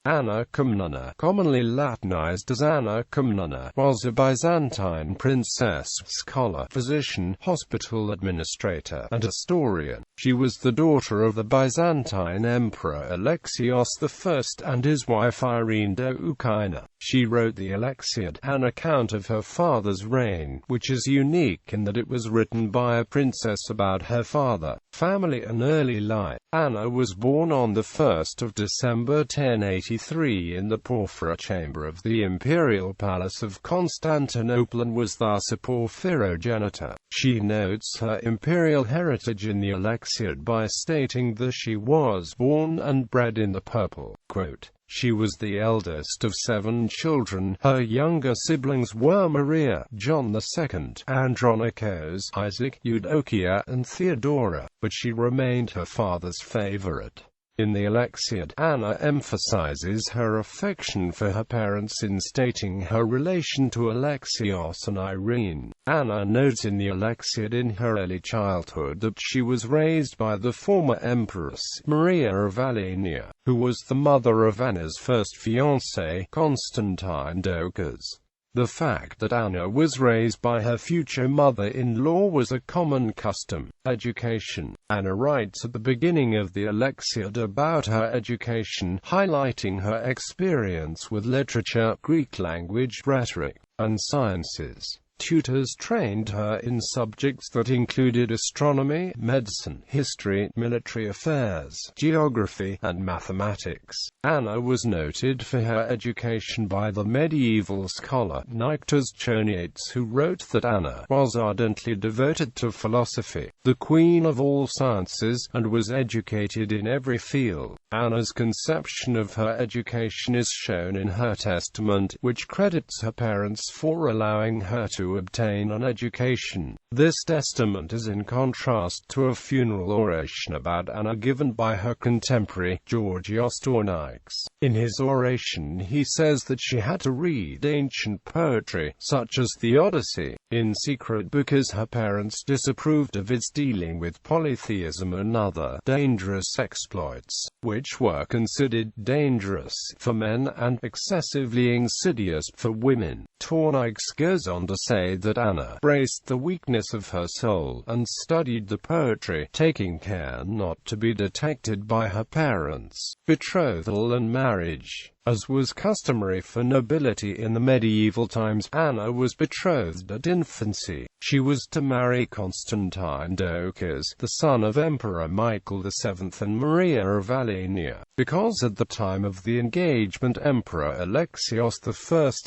Anna Comnena, commonly Latinized as Anna Comnena, was a Byzantine princess, scholar, physician, hospital administrator, and historian. She was the daughter of the Byzantine Emperor Alexios I and his wife Irene Doukaina. She wrote the Alexiad, an account of her father's reign, which is unique in that it was written by a princess about her father, family and early life. Anna was born on the 1st of December 1083 in the porphyra chamber of the imperial palace of Constantinople and was thus a porphyrogenitor. She notes her imperial heritage in the Alexiad by stating that she was born and bred in the purple. Quote, "She was the eldest of 7 children. Her younger siblings were Maria, John II, Andronikos, Isaac, Eudokia, and Theodora, but she remained her father's favorite." In the Alexiad, Anna emphasizes her affection for her parents in stating her relation to Alexios and Irene. Anna notes in the Alexiad in her early childhood that she was raised by the former empress, Maria of Alania, who was the mother of Anna's first fiancé, Constantine Doukas. The fact that Anna was raised by her future mother-in-law was a common custom. Education. Anna writes at the beginning of the Alexiad about her education, highlighting her experience with literature, Greek language, rhetoric, and sciences. Tutors trained her in subjects that included astronomy, medicine, history, military affairs, geography, and mathematics. Anna was noted for her education by the medieval scholar Latinized, who wrote that Anna was ardently devoted to philosophy, the queen of all sciences, and was educated in every field. Anna's conception of her education is shown in her testament, which credits her parents for allowing her to obtain an education. This testament is in contrast to a funeral oration about Anna given by her contemporary, Georgios Tornikes. In his oration he says that she had to read ancient poetry, such as the Odyssey, in secret because her parents disapproved of its dealing with polytheism and other dangerous exploits, which were considered dangerous for men and excessively insidious for women. Tornikes goes on to say that Anna braced the weakness of her soul and studied the poetry, taking care not to be detected by her parents. Betrothal and marriage. As was customary for nobility in the medieval times, Anna was betrothed at infancy. She was to marry Constantine Doukas, the son of Emperor Michael VII and Maria of Alania. Because at the time of the engagement Emperor Alexios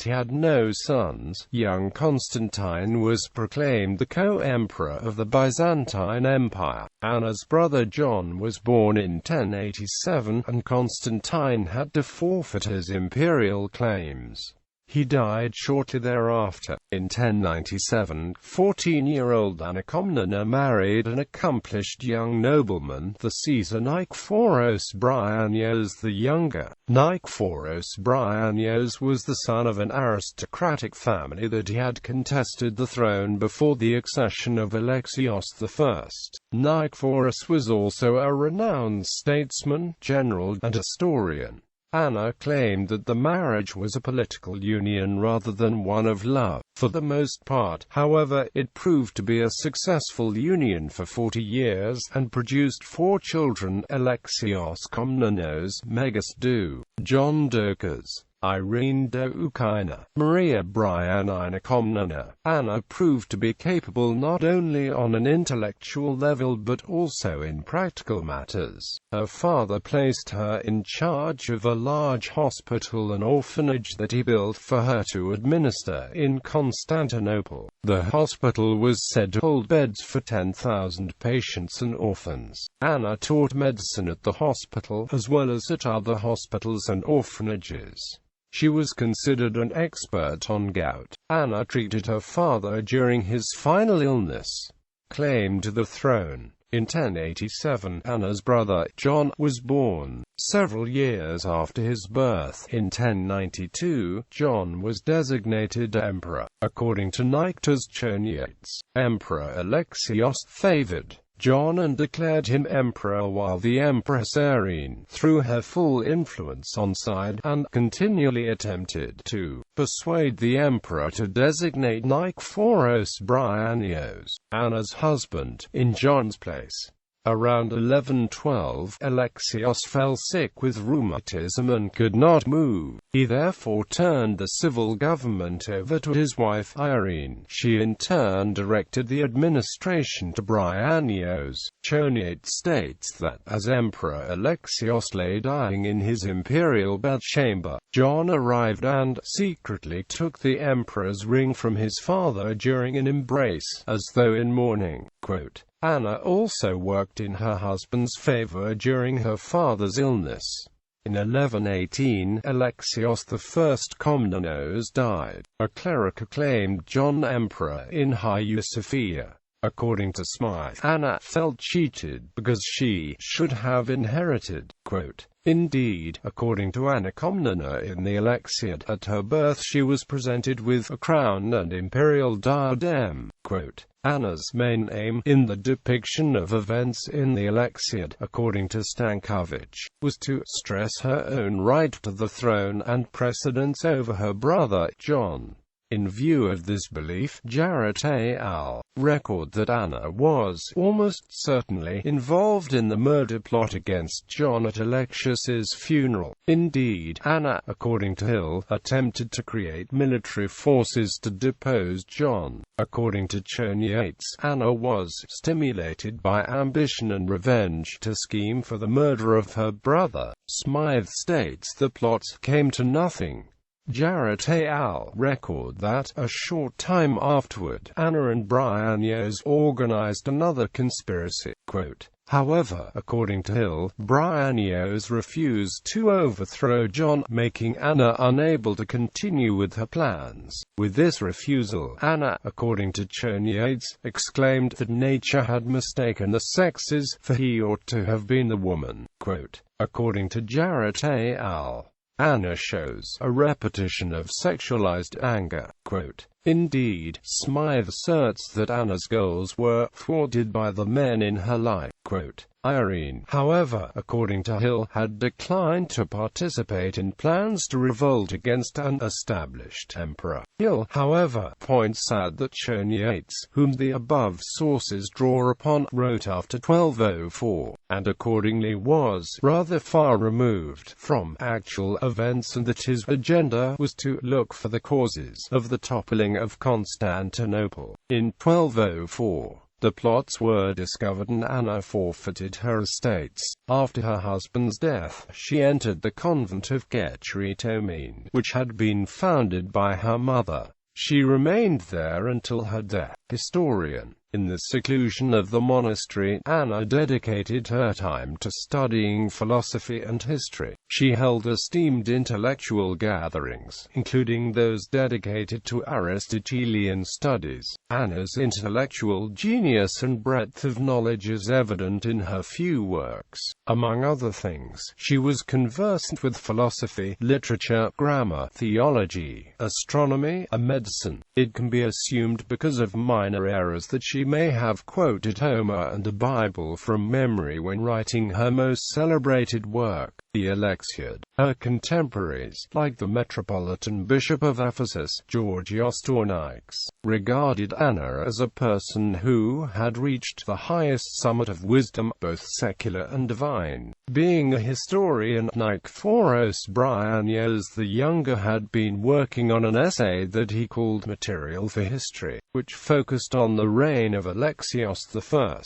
I had no sons, young Constantine was proclaimed the co-emperor of the Byzantine Empire. Anna's brother John was born in 1087, and Constantine had to forfeit his imperial claims. He died shortly thereafter. In 1097, 14-year-old Anna Comnena married an accomplished young nobleman, the Caesar Nikephoros Bryennios the Younger. Nikephoros Bryennios was the son of an aristocratic family that had contested the throne before the accession of Alexios I. Nikephoros was also a renowned statesman, general, and historian. Anna claimed that the marriage was a political union rather than one of love. For the most part, however, it proved to be a successful union for 40 years, and produced 4 children: Alexios Komnenos, Megas II, John Doukas, Irene Doukaina, Maria Anna Comnena. Anna proved to be capable not only on an intellectual level but also in practical matters. Her father placed her in charge of a large hospital and orphanage that he built for her to administer in Constantinople. The hospital was said to hold beds for 10,000 patients and orphans. Anna taught medicine at the hospital, as well as at other hospitals and orphanages. She was considered an expert on gout. Anna treated her father during his final illness. Claim to the throne. In 1087, Anna's brother, John, was born. Several years after his birth, in 1092, John was designated emperor. According to Latinized, Emperor Alexios favored John and declared him emperor, while the Empress Irene, through her full influence on side, and continually attempted to persuade the emperor to designate Nikephoros Bryennios, Anna's husband, in John's place. Around 1112, Alexios fell sick with rheumatism and could not move. He therefore turned the civil government over to his wife Irene. She in turn directed the administration to Bryennios. Choniate states that, as Emperor Alexios lay dying in his imperial bedchamber, John arrived and secretly took the emperor's ring from his father during an embrace, as though in mourning. Quote, Anna also worked in her husband's favor during her father's illness. In 1118, Alexios I Komnenos died. A cleric acclaimed John emperor in Hagia Sophia. According to Smythe, Anna felt cheated because she should have inherited. Quote, Indeed, according to Anna Comnena in the Alexiad, at her birth she was presented with a crown and imperial diadem. Quote, Anna's main aim, in the depiction of events in the Alexiad, according to Stankovic, was to stress her own right to the throne and precedence over her brother, John. In view of this belief, Jarrett et al. Record that Anna was almost certainly involved in the murder plot against John at Alexios's funeral. Indeed, Anna, according to Hill, attempted to create military forces to depose John. According to Choniates, Anna was stimulated by ambition and revenge to scheme for the murder of her brother. Smythe states the plot came to nothing. Jarrett et al. Record that, a short time afterward, Anna and Bryennios organized another conspiracy. Quote, However, according to Hill, Bryennios refused to overthrow John, making Anna unable to continue with her plans. With this refusal, Anna, according to Choniates, exclaimed that nature had mistaken the sexes, for he ought to have been the woman. Quote, According to Jarrett et al., Anna shows a repetition of sexualized anger. Quote, Indeed, Smythe asserts that Anna's goals were thwarted by the men in her life. Quote, Irene, however, according to Hill, had declined to participate in plans to revolt against an established emperor. Hill, however, points out that Choniates, whom the above sources draw upon, wrote after 1204, and accordingly was rather far removed from actual events, and that his agenda was to look for the causes of the toppling of Constantinople. In 1204, the plots were discovered and Anna forfeited her estates. After her husband's death, she entered the convent of Getretomene, which had been founded by her mother. She remained there until her death. Historian. In the seclusion of the monastery, Anna dedicated her time to studying philosophy and history. She held esteemed intellectual gatherings, including those dedicated to Aristotelian studies. Anna's intellectual genius and breadth of knowledge is evident in her few works. Among other things, she was conversant with philosophy, literature, grammar, theology, astronomy, and medicine. It can be assumed because of minor errors that she may have quoted Homer and the Bible from memory when writing her most celebrated work, the Alexiad. Her contemporaries, like the Metropolitan Bishop of Ephesus, Georgios Tournaix, regarded Anna as a person who had reached the highest summit of wisdom, both secular and divine. Being a historian, Nikephoros Bryennios the Younger had been working on an essay that he called Material for History, which focused on the reign of Alexios I.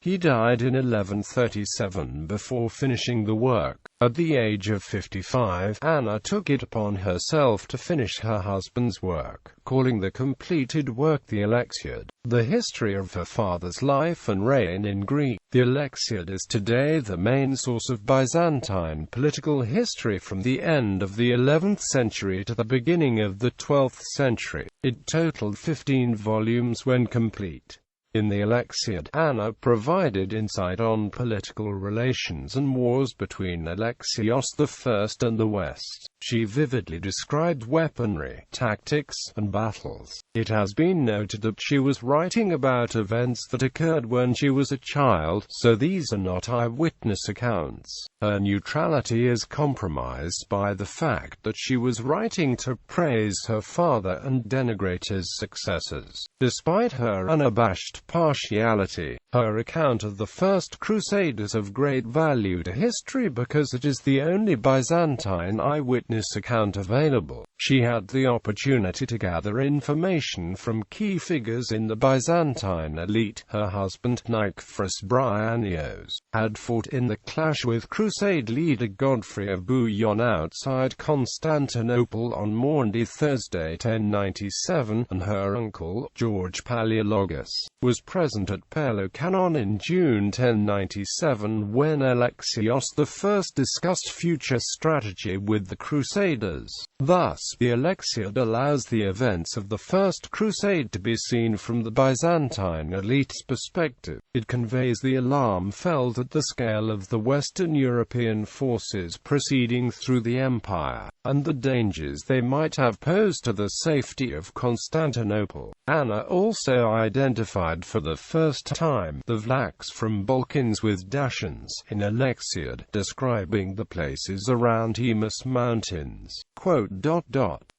He died in 1137 before finishing the work. At the age of 55, Anna took it upon herself to finish her husband's work, calling the completed work the Alexiad, the history of her father's life and reign in Greece. The Alexiad is today the main source of Byzantine political history from the end of the 11th century to the beginning of the 12th century. It totaled 15 volumes when complete. In the Alexiad, Anna provided insight on political relations and wars between Alexios I and the West. She vividly described weaponry, tactics, and battles. It has been noted that she was writing about events that occurred when she was a child, so these are not eyewitness accounts. Her neutrality is compromised by the fact that she was writing to praise her father and denigrate his successors. Despite her unabashed partiality, her account of the First Crusade is of great value to history because it is the only Byzantine eyewitness account available. She had the opportunity to gather information from key figures in the Byzantine elite. Her husband, Nicephorus Bryennios, had fought in the clash with Crusade leader Godfrey of Bouillon outside Constantinople on Maundy Thursday 1097, and her uncle, George Palaeologus, was present at Peloponnesus in June 1097 when Alexios I discussed future strategy with the Crusaders. Thus, the Alexiad allows the events of the First Crusade to be seen from the Byzantine elite's perspective. It conveys the alarm felt at the scale of the Western European forces proceeding through the empire, and the dangers they might have posed to the safety of Constantinople. Anna also identified for the first time the Vlachs from Balkans with Dacians in Alexiad, describing the places around Haemus mountains.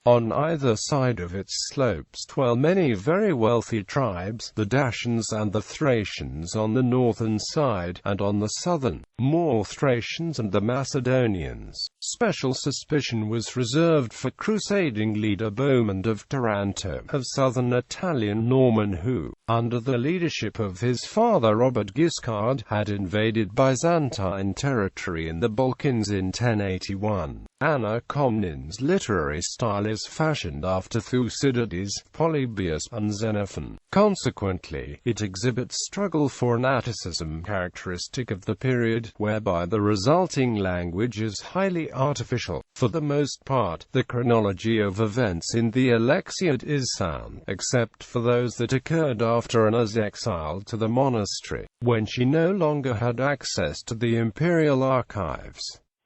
On either side of its slopes dwell many very wealthy tribes, the Dacians and the Thracians on the northern side, and on the southern, more Thracians and the Macedonians. Special suspicion was reserved for crusading leader Bohemond of Taranto, of southern Italian Norman who, under the leadership of his father Robert Guiscard, had invaded Byzantine territory in the Balkans in 1081. Anna Comnena's literary style is fashioned after Thucydides, Polybius, and Xenophon. Consequently, it exhibits struggle for an atticism characteristic of the period, whereby the resulting language is highly artificial. For the most part, the chronology of events in the Alexiad is sound, except for those that occurred after Anna's exile to the monastery, when she no longer had access to the imperial archives.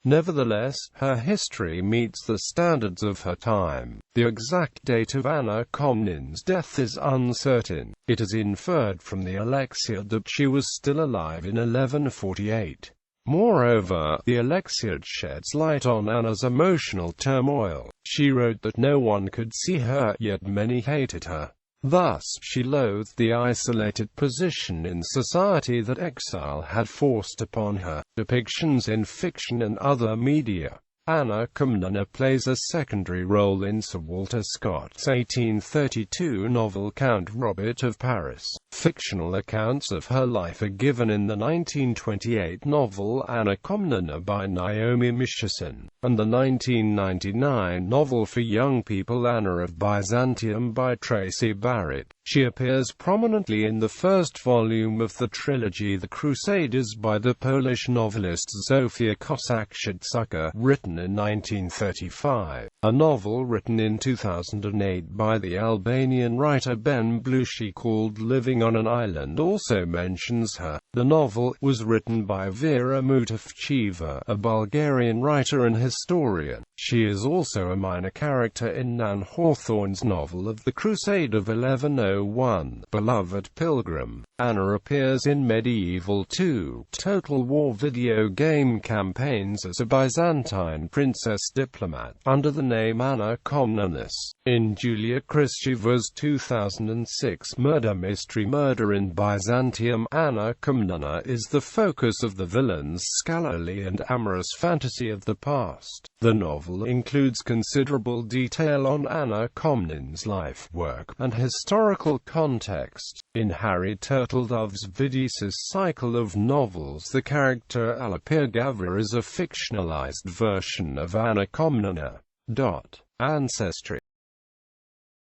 Nevertheless, her history meets the standards of her time. The exact date of Anna Comnena's death is uncertain. It is inferred from the Alexiad that she was still alive in 1148. Moreover, the Alexiad sheds light on Anna's emotional turmoil. She wrote that no one could see her, yet many hated her. Thus, she loathed the isolated position in society that exile had forced upon her. Depictions in fiction and other media. Anna Comnena plays a secondary role in Sir Walter Scott's 1832 novel Count Robert of Paris. Fictional accounts of her life are given in the 1928 novel Anna Comnena by Naomi Mishison, and the 1999 novel for young people Anna of Byzantium by Tracy Barrett. She appears prominently in the first volume of the trilogy The Crusaders by the Polish novelist Zofia Kosak-Szydczaka, written in 1935. A novel written in 2008 by the Albanian writer Ben Blushi called Living on an Island also mentions her. The novel was written by Vera Mutavcheva, a Bulgarian writer and historian. She is also a minor character in Nan Hawthorne's novel of the Crusade of 1101, Beloved Pilgrim. Anna appears in Medieval 2 Total War video game campaigns as a Byzantine princess diplomat, under the name Anna Comnena. In Julia Kristcheva's 2006 murder mystery Murder in Byzantium, Anna Comnena is the focus of the villain's scholarly and amorous fantasy of the past. The novel includes considerable detail on Anna Comnena's life, work, and historical context. In Harry Turtledove's Videsis cycle of novels, the character Alapirgava is a fictionalized version of Anna Comnena. Ancestry.